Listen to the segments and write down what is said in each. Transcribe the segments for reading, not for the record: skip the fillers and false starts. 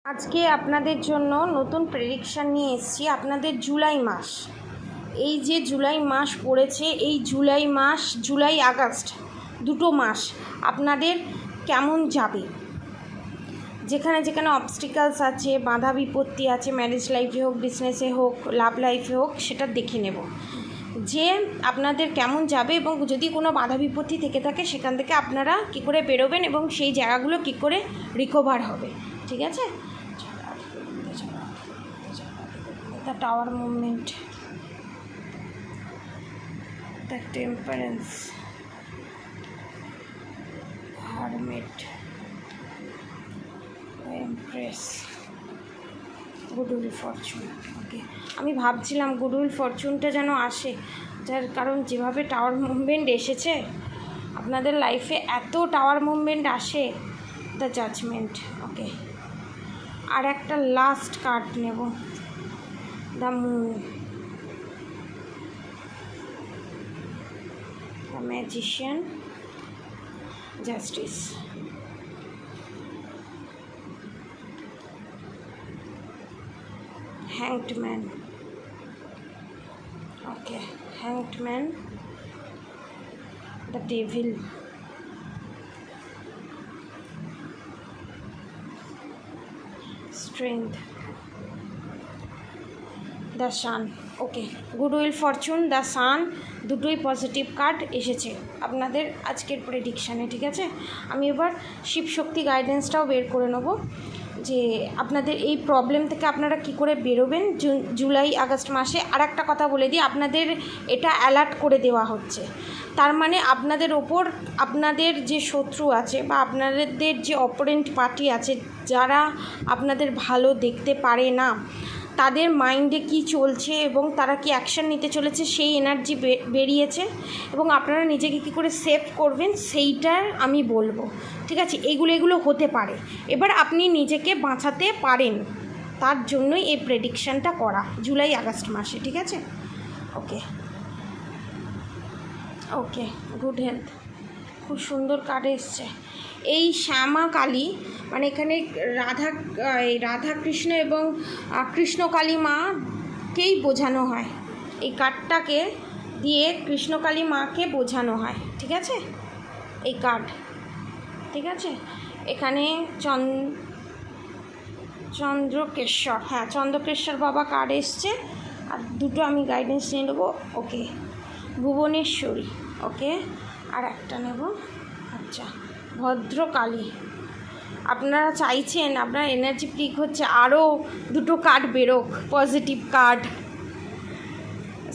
আজকে আপনাদের জন্য নতুন প্রেডিকশান নিয়ে এসেছি। আপনাদের জুলাই মাস, এই যে জুলাই মাস পড়েছে, এই জুলাই মাস, জুলাই আগস্ট দুটো মাস আপনাদের কেমন যাবে, যেখানে যেখানে অবস্টিকালস আছে, বাধা বিপত্তি আছে, ম্যারেজ লাইফে হোক, বিজনেসে হোক, লাভ লাইফে হোক, সেটা দেখে নেব যে আপনাদের কেমন যাবে এবং যদি কোনো বাধা বিপত্তি থেকে থাকে সেখান থেকে আপনারা কী করে বেরোবেন এবং সেই জায়গাগুলো কী করে রিকভার হবে। ঠিক আছে? The tower movement, the temperance, hermit, empress, goodwill fortune. ওকে, আমি ভাবছিলাম গুডউইল ফরচুনটা যেন আসে, যার কারণ যেভাবে টাওয়ার মুভমেন্ট এসেছে আপনাদের লাইফে, এত টাওয়ার মুভমেন্ট আসে। The judgement. ওকে, আর একটা লাস্ট কার্ড নেব, the moon, the magician, justice, hanged man. Okay, hanged man, the devil, strength, the sun. Okay, goodwill Fortune, the sun দুটোই পজিটিভ কার্ড এসেছে আপনাদের আজকের প্রেডিকশানে। ঠিক আছে, আমি এবার শিবশক্তি গাইডেন্সটাও বের করে নেব যে আপনাদের এই প্রবলেম থেকে আপনারা কি করে বেরোবেন জুলাই আগস্ট মাসে। আর একটা কথা বলে দিই, আপনাদের এটা অ্যালার্ট করে দেওয়া হচ্ছে, তার মানে আপনাদের ওপর আপনাদের যে শত্রু আছে বা আপনাদের যে অপোনেন্ট পার্টি আছে, যারা আপনাদের ভালো দেখতে পারে না, তাদের মাইন্ডে কি চলছে এবং তারা কি অ্যাকশান নিতে চলেছে, সেই এনার্জি বেরিয়েছে এবং আপনারা নিজেকে কী করে সেভ করবেন সেইটার আমি বলবো। ঠিক আছে, এগুলো হতে পারে, এবার আপনি নিজেকে বাঁচাতে পারেন, তার জন্যই এই প্রেডিকশানটা করা জুলাই আগস্ট মাসে। ঠিক আছে, ওকে ওকে, গুড হেলথ, খুব সুন্দর কার্ড এসছে। এই শ্যামা কালী, মানে এখানে রাধা কৃষ্ণ এবং কৃষ্ণকালী মাকেই বোঝানো হয়, এই কার্ডটাকে দিয়ে কৃষ্ণকালী মাকে বোঝানো হয়। ঠিক আছে, এই কার্ড। ঠিক আছে, এখানে চন্দ্রকেশ্বর, হ্যাঁ চন্দ্রকেশ্বর বাবা কার্ড এসছে, আর দুটো আমি গাইডেন্স নিয়ে নেবো। ওকে, ভুবনেশ্বরী। ওকে, আর একটা নেব, আচ্ছা ভদ্রকালী। আপনারা চাইছেন, আপনার এনার্জি পিক হচ্ছে আরও দুটো কার্ড বেরোক, positive card,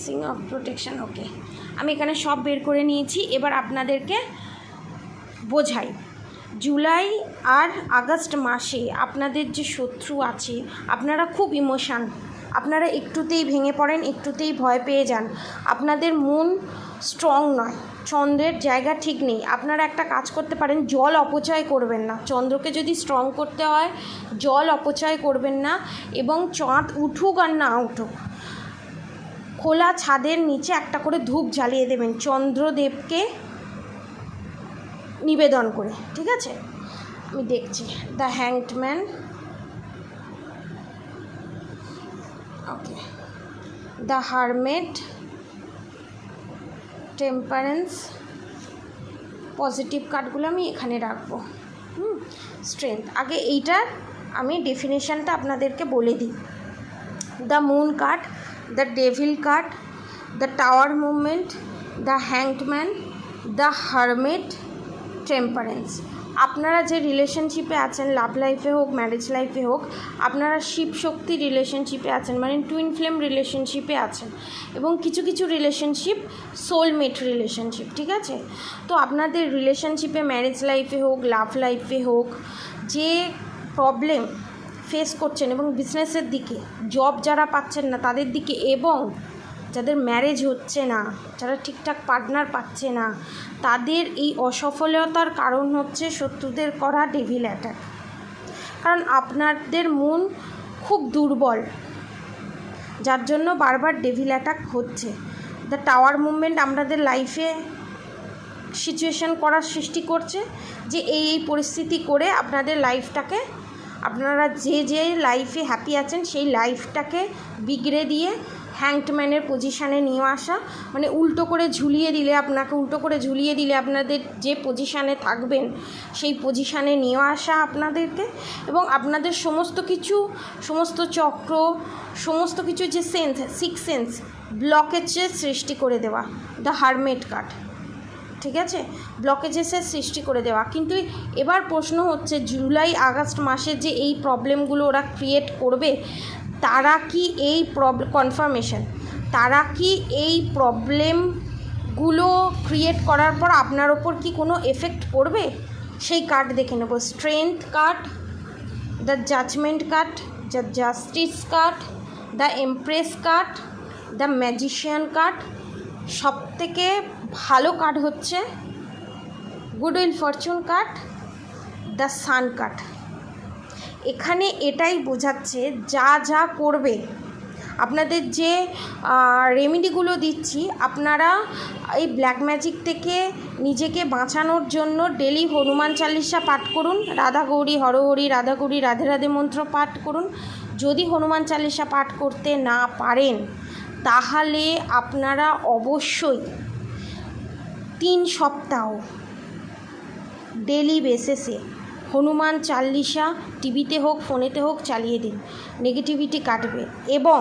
sign of protection. Okay, আমি এখানে সব বের করে নিয়েছি, এবার আপনাদেরকে বোঝাই। জুলাই আর আগস্ট মাসে আপনাদের যে শত্রু আছে, আপনারা খুব ইমোশান, আপনারা একটুতেই ভেঙে পড়েন, একটুতেই ভয় পেয়ে যান, আপনাদের মন স্ট্রং নয়, চন্দ্রের জায়গা ঠিক নেই। আপনারা একটা কাজ করতে পারেন, জল অপচয় করবেন না, চন্দ্রকে যদি স্ট্রং করতে হয় জল অপচয় করবেন না, এবং চাঁদ উঠুক আর না উঠুক, খোলা ছাদের নিচে একটা করে ধূপ জ্বালিয়ে দেবেন চন্দ্রদেবকে নিবেদন করে। ঠিক আছে, আমি দেখছি। The hanged man. Okay, the hermit, temperance, positive কার্ডগুলো আমি এখানে রাখবো। স্ট্রেংথ। আগে এইটার আমি ডেফিনেশানটা আপনাদেরকে বলে দিই। The moon card, the devil card, the tower movement, the hanged man, the hermit, temperance. আপনারা যে রিলেশনশিপে আছেন, লাভ লাইফে হোক, ম্যারেজ লাইফে হোক, আপনারা শিব শক্তি রিলেশনশিপে আছেন, মানে টুইন ফ্লেম রিলেশনশিপে আছেন, এবং কিছু কিছু রিলেশনশিপ সোলমেট রিলেশনশিপ। ঠিক আছে, তো আপনাদের রিলেশনশিপে, ম্যারেজ লাইফে হোক, লাভ লাইফে হোক, যে প্রবলেম ফেস করছেন এবং বিজনেসের দিকে, জব যারা পাচ্ছেন না তাদের দিকে, এবং যাদের ম্যারেজ হচ্ছে না, যারা ঠিকঠাক পার্টনার পাচ্ছে না, তাদের এই অসফলতার কারণ হচ্ছে শত্রুদের করা ডেভিল অ্যাটাক। কারণ আপনাদের মন খুব দুর্বল, যার জন্য বারবার ডেভিল অ্যাটাক হচ্ছে। দ্য টাওয়ার মুভমেন্ট আপনাদের লাইফে সিচুয়েশন করার সৃষ্টি করছে যে এই পরিস্থিতি করে আপনাদের লাইফটাকে আপনারা যে যে লাইফে হ্যাপি আছেন সেই লাইফটাকে বিগড়ে দিয়ে হ্যাংডম্যানের পজিশানে নিয়ে আসা, মানে উল্টো করে ঝুলিয়ে দিলে, আপনাকে উল্টো করে ঝুলিয়ে দিলে আপনাদের যে পজিশানে থাকবেন সেই পজিশানে নিয়ে আসা আপনাদেরকে, এবং আপনাদের সমস্ত চক্র, সমস্ত কিছু যে সিক্স সেন্স ব্লকেজের সৃষ্টি করে দেওয়া, দ্য হারমেট কার্ড, ঠিক আছে, ব্লকেজেসের সৃষ্টি করে দেওয়া। কিন্তু এবার প্রশ্ন হচ্ছে জুলাই আগস্ট মাসে যে এই প্রবলেমগুলো ওরা ক্রিয়েট করবে, তারা কি এই কনফার্মেশন, তারা কি এই প্রবলেমগুলো ক্রিয়েট করার পর আপনার ওপর কি কোনো এফেক্ট পড়বে, সেই কার্ড দেখে নেব। Strength card, the judgement card, the justice card, the empress card, the magician card. সবথেকে ভালো কার্ড হচ্ছে goodwill fortune card, the sun card. এখানে এটাই বোঝাচ্ছে যা যা করবে, আপনাদের যে রেমেডিগুলো দিচ্ছি, আপনারা এই ব্ল্যাক ম্যাজিক থেকে নিজেকে বাঁচানোর জন্য ডেলি হনুমান চালিসা পাঠ করুন, রাধা গৌরী হরহরি, রাধা গৌরী রাধে রাধে মন্ত্র পাঠ করুন। যদি হনুমান চালিসা পাঠ করতে না পারেন তাহলে আপনারা অবশ্যই 3 সপ্তাহ ডেলি বেসিসে হনুমান চালিসা টিভিতে হোক ফোনেতে হোক চালিয়ে দিন, নেগেটিভিটি কাটবে। এবং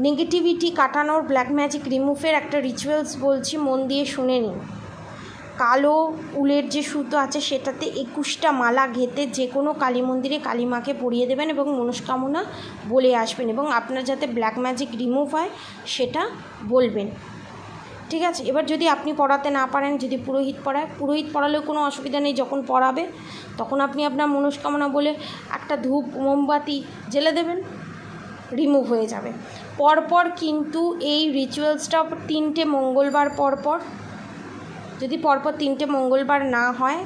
নেগেটিভিটি কাটানোর ব্ল্যাক ম্যাজিক রিমুভের একটা রিচুয়ালস বলছি, মন দিয়ে শুনে নিন। কালো উলের যে সুতো আছে সেটাতে 21টা মালা ঘেঁটে যে কোনো কালী মন্দিরে কালী মাকে পরিয়ে দেবেন এবং মনস্কামনা বলে আসবেন, এবং আপনার যাতে ব্ল্যাক ম্যাজিক রিমুভ হয় সেটা বলবেন, ঠিক আছে। এবার যদি আপনি পড়াতে না পারেন, যদি পুরোহিত পড়ায়, পুরোহিত পড়ালেও কোনো অসুবিধা নেই, যখন পড়াবে তখন আপনি আপনার মনস্কামনা বলে একটা ধূপ মোমবাতি জ্বেলে দেবেন, রিমুভ হয়ে যাবে। পরপর কিন্তু এই রিচুয়ালসটা 3টে মঙ্গলবার পরপর, যদি পরপর 3টে মঙ্গলবার না হয়,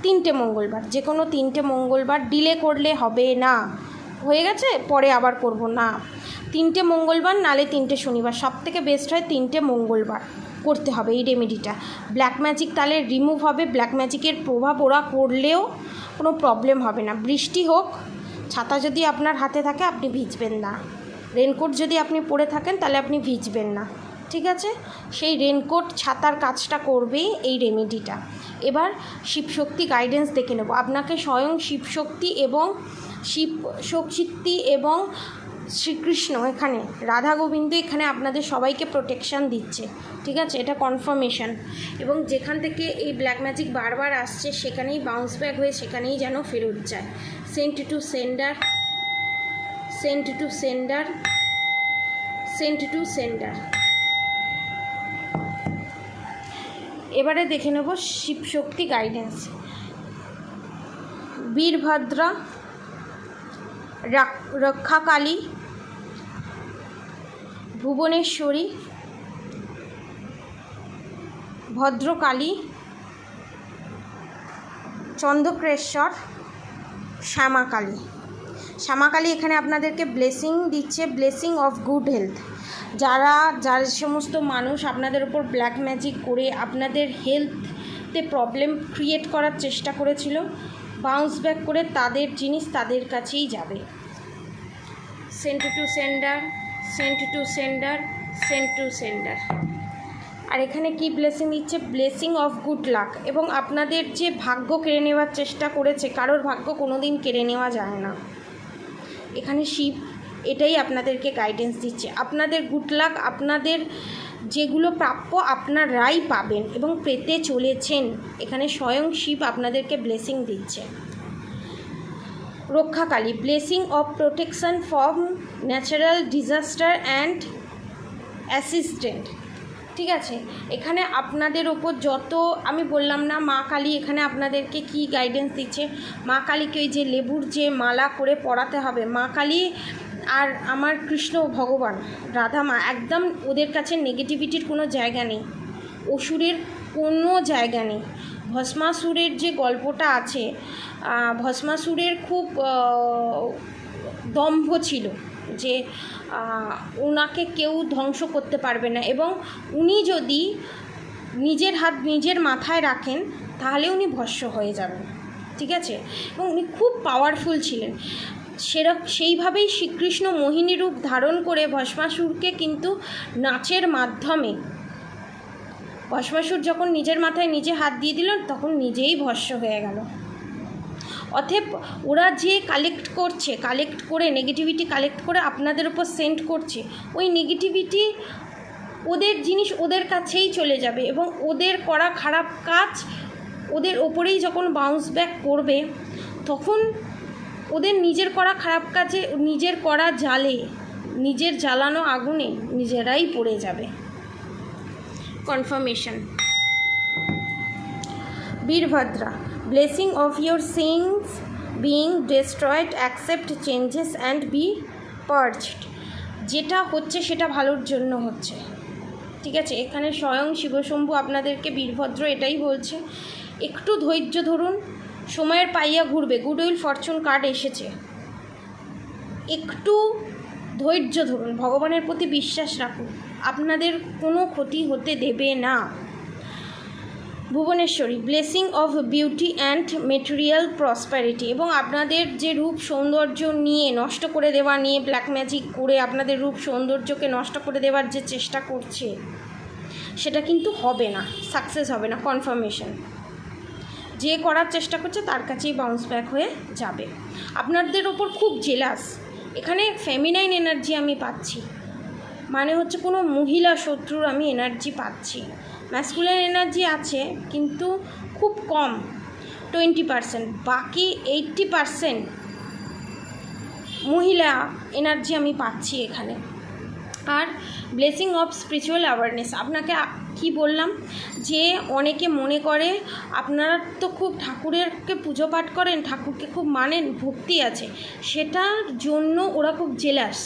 3টে মঙ্গলবার, যে কোনো 3টে মঙ্গলবার, ডিলে করলে হবে না, হয়ে গেছে পরে আবার করব না, 3টে মঙ্গলবার নালে 3টে শনিবার, সব থেকে বেস্ট হয় 3টে মঙ্গলবার করতে হবে এই রেমেডিটা। ব্ল্যাক ম্যাজিক তাহলে রিমুভ হবে, ব্ল্যাক ম্যাজিকের প্রভাব ওরা করলেও কোনো প্রবলেম হবে না। বৃষ্টি হোক, ছাতা যদি আপনার হাতে থাকে আপনি ভিজবেন না, রেনকোট যদি আপনি পরে থাকেন তাহলে আপনি ভিজবেন না, ঠিক আছে। সেই রেনকোট ছাতার কাজটা করবেই এই রেমেডিটা। এবার শিবশক্তি গাইডেন্স দেখে নেব। আপনাকে স্বয়ং শিবশক্তি এবং শক্তি এবং শ্রীকৃষ্ণ, এখানে রাধা গোবিন্দ এখানে আপনাদের সবাইকে প্রোটেকশান দিচ্ছে, ঠিক আছে, এটা কনফার্মেশন। এবং যেখান থেকে এই ব্ল্যাক ম্যাজিক বারবার আসছে সেখানেই বাউন্স ব্যাক হয়ে সেখানেই যেন ফেরত যায়। Sent to sender, sent to sender, sent to sender. এবারে দেখে নেব শিবশক্তি গাইডেন্স। বীরভদ্রা, রক্ষাকালী, ভুবনেশ্বরী, ভদ্রকালী, চন্দ্রকেশ্বর, শ্যামাকালী। শ্যামাকালী এখানে আপনাদেরকে ব্লেসিং দিচ্ছে, ব্লেসিং অফ গুড হেলথ। যার সমস্ত মানুষ আপনাদের উপর ব্ল্যাক ম্যাজিক করে আপনাদের হেলথে প্রবলেম ক্রিয়েট করার চেষ্টা করেছিল, বাউন্স ব্যাক করে তাদের জিনিস তাদের কাছেই যাবে। Sent to sender, sent to sender, sent to sender. আর এখানে কি ব্লেসিং দিচ্ছে? Blessing of good luck. এবং আপনাদের যে ভাগ্য কেড়ে নেওয়ার চেষ্টা করেছে, কারোর ভাগ্য কোনো দিন কেড়ে নেওয়া যায় না, এখানে শিব এটাই আপনাদেরকে গাইডেন্স দিচ্ছে। আপনাদের গুড লাক, আপনাদের যেগুলো প্রাপ্য আপনারাই পাবেন এবং পেতে চলেছেন, এখানে স্বয়ং শিব আপনাদেরকে ব্লেসিং দিচ্ছে। Rakshakali, blessing of protection from natural disaster and assistant, ঠিক আছে। এখানে আপনাদের ওপর যত আমি বললাম না, মা কালী এখানে আপনাদেরকে কি গাইডেন্স দিচ্ছে, মা কালীকে ওই যে লেবুর যে মালা করে পরাতে হবে, মা কালী আর আমার কৃষ্ণ ভগবান রাধা মা, একদম ওদের কাছে নেগেটিভিটির কোনো জায়গা নেই, অসুরের কোনো জায়গা নেই। ভস্মাসুরের যে গল্পটা আছে, ভস্মাসুরের খুব দম্ভ ছিল যে ওনাকে কেউ ধ্বংস করতে পারবে না, এবং উনি যদি নিজের হাত নিজের মাথায় রাখেন তাহলে উনি ভস্ম হয়ে যাবেন, ঠিক আছে, এবং উনি খুব পাওয়ারফুল ছিলেন। সেইভাবেই শ্রীকৃষ্ণ মোহিনী রূপ ধারণ করে ভস্মাসুরকে কিন্তু নাচের মাধ্যমে, ভস্মাসুর যখন নিজের মাথায় নিজে হাত দিয়ে দিল তখন নিজেই ভস্ম হয়ে গেল। অতএব ওরা যে কালেক্ট করে নেগেটিভিটি কালেক্ট করে আপনাদের উপর সেন্ড করছে, ওই নেগেটিভিটি ওদের জিনিস ওদের কাছেই চলে যাবে এবং ওদের করা খারাপ কাজ ওদের ওপরেই যখন বাউন্স ব্যাক করবে, তখন ওদের নিজের করা খারাপ কাজে, নিজের করা জালে, নিজের জ্বালানো আগুনে নিজেরাই পড়ে যাবে। Confirmation. Virabhadra, blessing of your sins being destroyed, accept changes and be purged. যেটা হচ্ছে সেটা ভালোর জন্য হচ্ছে, ঠিক আছে। এখানে স্বয়ং শিবশম্ভু আপনাদেরকে বীরভদ্র এটাই বলছে, একটু ধৈর্য ধরুন, সময়ের পাইয়া ঘুরবে। গুড উইল ফরচুন কার্ড এসেছে, একটু ধৈর্য ধরুন, ভগবানের প্রতি বিশ্বাস রাখুন, আপনাদের কোনো ক্ষতি হতে দেবে না। Bhubaneshwari, blessing of beauty and material prosperity. এবং আপনাদের যে রূপ সৌন্দর্য নিয়ে নষ্ট করে দেওয়া, নিয়ে ব্ল্যাক ম্যাজিক করে আপনাদের রূপ সৌন্দর্যকে নষ্ট করে দেওয়ার যে চেষ্টা করছে, সেটা কিন্তু হবে না, সাকসেস হবে না। কনফার্মেশন। যে করার চেষ্টা করছে তার কাছেই বাউন্স ব্যাক হয়ে যাবে। আপনাদের ওপর খুব জেলাস, এখানে ফেমিনাইন এনার্জি আমি পাচ্ছি, মানে হচ্ছে কোনো মহিলা শত্রুর আমি এনার্জি পাচ্ছি। ম্যাসকুলিন এনার্জি আছে কিন্তু খুব কম, 20%, বাকি 80% মহিলা এনার্জি আমি পাচ্ছি এখানে। আর ব্লেসিং অফ স্পিরিচুয়াল অ্যাওয়ারনেস। আপনাকে কি বললাম যে অনেকে মনে করে আপনারা তো খুব ঠাকুরকে পুজো পাঠ করেন, ঠাকুরকে খুব মানেন, ভক্তি আছে, সেটার জন্য ওরা খুব জেলাস,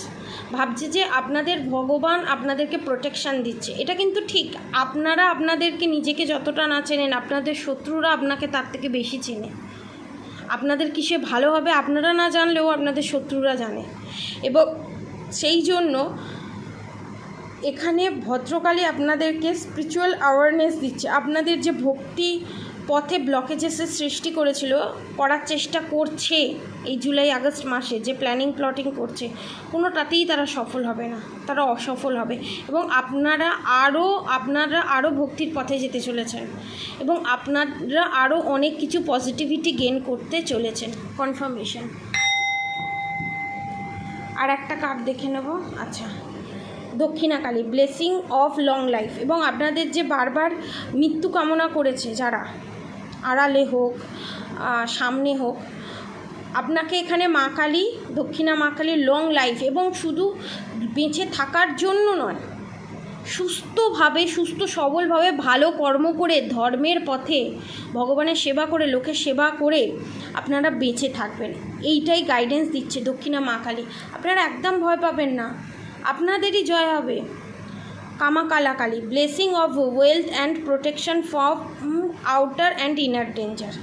ভাবছে যে আপনাদের ভগবান আপনাদেরকে প্রোটেকশান দিচ্ছে। এটা কিন্তু ঠিক, আপনারা আপনাদেরকে নিজেকে যতটা না চেনেন, আপনাদের শত্রুরা আপনাকে তার থেকে বেশি চেনে। আপনাদের কিসে ভালো হবে আপনারা না জানলেও আপনাদের শত্রুরা জানে। এবং সেই জন্য এখানে ভদ্রকালী আপনাদেরকে স্পিরিচুয়াল অ্যাওয়ারনেস দিচ্ছে। আপনাদের যে ভক্তি পথে ব্লকেজেসে সৃষ্টি করার চেষ্টা করছে এই জুলাই আগস্ট মাসে, যে প্ল্যানিং প্লটিং করছে, কোনোটাতেই তারা সফল হবে না, তারা অসফল হবে। এবং আপনারা আরও ভক্তির পথে যেতে চলেছেন এবং আপনারা আরও অনেক কিছু পজিটিভিটি গেইন করতে চলেছেন। কনফার্মেশন। আর একটা কার্ড দেখে নেব। আচ্ছা, Dakshinakali, blessing of long life. এবং আপনাদের যে বারবার মৃত্যু কামনা করেছে, যারা আড়ালে হোক সামনে হোক, আপনাকে এখানে মা কালী, দক্ষিণা মা কালী লং লাইফ, এবং শুধু বেঁচে থাকার জন্য নয়, সুস্থভাবে, সুস্থ সবলভাবে ভালো কর্ম করে, ধর্মের পথে ভগবানের সেবা করে, লোকের সেবা করে আপনারা বেঁচে থাকবেন, এইটাই গাইডেন্স দিচ্ছে দক্ষিণা মা কালী। আপনারা একদম ভয় পাবেন না, আপনাদেরই জয় হবে। Kamakala Kali, blessing of wealth and protection from outer and inner danger.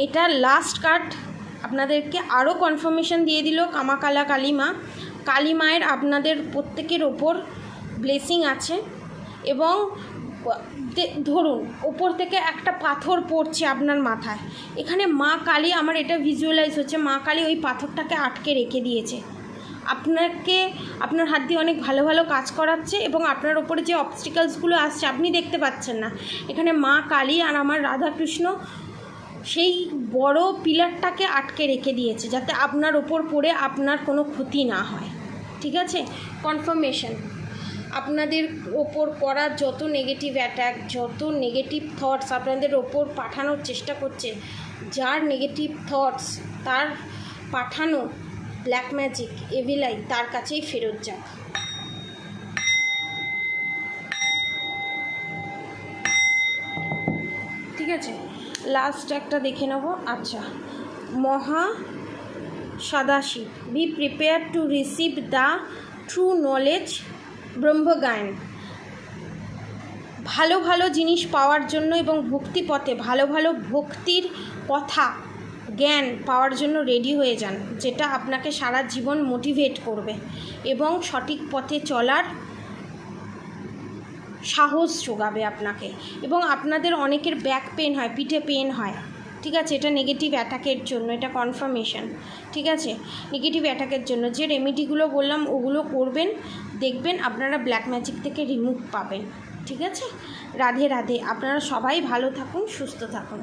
এটা লাস্ট কার্ড আপনাদেরকে আরও কনফার্মেশন দিয়ে দিল। কামাকালা কালীমা, কালী মায়ের আপনাদের প্রত্যেকের ওপর ব্লেসিং আছে। এবং ধরুন ওপর থেকে একটা পাথর পড়ছে আপনার মাথায়, এখানে মা কালী, আমার এটা ভিজুয়ালাইজ হচ্ছে, মা কালী ওই পাথরটাকে আটকে রেখে দিয়েছে, আপনাকে আপনার হাত দিয়ে অনেক ভালো ভালো কাজ করাচ্ছে এবং আপনার ওপরে যে অবস্টিকালসগুলো আসছে আপনি দেখতে পাচ্ছেন না, এখানে মা কালী আর আমার রাধাকৃষ্ণ সেই বড় পিলারটাকে আটকে রেখে দিয়েছে, যাতে আপনার ওপর পড়ে আপনার কোনো ক্ষতি না হয়। ঠিক আছে। কনফার্মেশন। আপনাদের ওপর করা যত নেগেটিভ অ্যাট্যাক, যত নেগেটিভ থটস আপনাদের ওপর পাঠানোর চেষ্টা করছে, যার নেগেটিভ থটস, তার পাঠানো ব্ল্যাক ম্যাজিক, এভিল আই, তার কাছেই ফেরত যাক। ঠিক আছে, লাস্ট একটা দেখে নেব। আচ্ছা, Maha Sadashiva, be prepare to receive the true knowledge ব্রহ্মজ্ঞান। ভালো ভালো জিনিস পাওয়ার জন্য এবং ভক্তি পথে ভালো ভালো ভক্তির কথা, জ্ঞান পাওয়ার জন্য রেডি হয়ে যান, যেটা আপনাকে সারা জীবন মোটিভেট করবে এবং সঠিক পথে চলার সাহস যোগাবে আপনাকে। এবং আপনাদের অনেকের ব্যাক পেন হয়, পিঠে পেন হয়, ঠিক আছে, এটা নেগেটিভ অ্যাটাকের জন্য, এটা কনফার্মেশন, ঠিক আছে, নেগেটিভ অ্যাটাকের জন্য যে রেমেডিগুলো বললাম ওগুলো করবেন, দেখবেন আপনারা ব্ল্যাক ম্যাজিক থেকে রিমুভ পাবেন। ঠিক আছে, রাধে রাধে, আপনারা সবাই ভালো থাকুন, সুস্থ থাকুন।